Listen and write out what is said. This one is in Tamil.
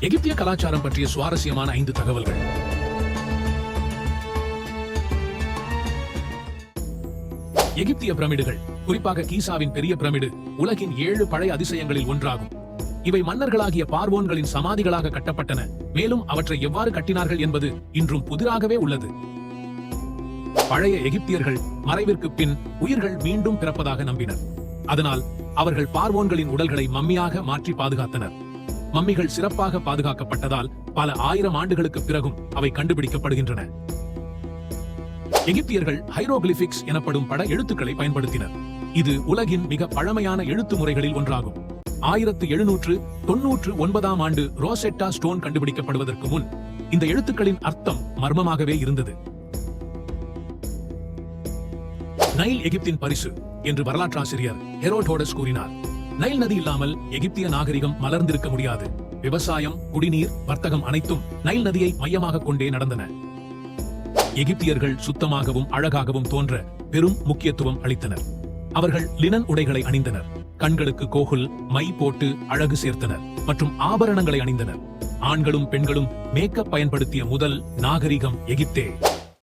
எகிப்திய கலாச்சாரம் பற்றிய சுவாரஸ்யமான 5 தகவல்கள். எகிப்திய பிரமிடுகள், குறிப்பாக கீசாவின் பெரிய பிரமிடு, உலகின் 7 பழைய அதிசயங்களில் ஒன்றாகும். இவை மன்னர்களாகிய பார்வோன்களின் சமாதிகளாக கட்டப்பட்டன. மேலும் அவற்றை எவ்வாறு கட்டினார்கள் என்பது இன்றும் புதிராகவே உள்ளது. பழைய எகிப்தியர்கள் மறைவிற்கு பின் உயிர்கள் மீண்டும் பிறப்பதாக நம்பினர். அதனால் அவர்கள் பார்வோன்களின் உடல்களை மம்மியாக மாற்றி பாதுகாத்தனர். மம்மிகள் சிறப்பாக பாதுகாக்கப்பட்டதால் பல 1000 ஆண்டுகளுக்கு பிறகும் அவை கண்டுபிடிக்கப்படுகின்றன. எகிப்தியர்கள் ஹைரோகிலிபிக்ஸ் எனப்படும் பட எழுத்துக்களை பயன்படுத்தினர். இது உலகின் மிக பழமையான எழுத்து முறைகளில் ஒன்றாகும். 1799ஆம் ஆண்டு ரோசெட்டா ஸ்டோன் கண்டுபிடிக்கப்படுவதற்கு முன் இந்த எழுத்துக்களின் அர்த்தம் மர்மமாகவே இருந்தது. நைல் எகிப்தின் பரிசு என்று வரலாற்றாசிரியர் ஹெரோடோடஸ் கூறினார். நைல் நதி இல்லாமல் எகிப்திய நாகரிகம் மலர்ந்திருக்க முடியாது. விவசாயம், குடிநீர், வர்த்தகம் அனைத்தும் நைல் நதியை மையமாக கொண்டே நடந்தன. எகிப்தியர்கள் சுத்தமாகவும் அழகாகவும் தோன்ற பெரும் முக்கியத்துவம் அளித்தனர். அவர்கள் லினன் உடைகளை அணிந்தனர், கண்களுக்கு கோகுல், மை போட்டு அழகு சேர்த்தனர் மற்றும் ஆபரணங்களை அணிந்தனர். ஆண்களும் பெண்களும் மேக்கப் பயன்படுத்திய முதல் நாகரிகம் எகிப்தே.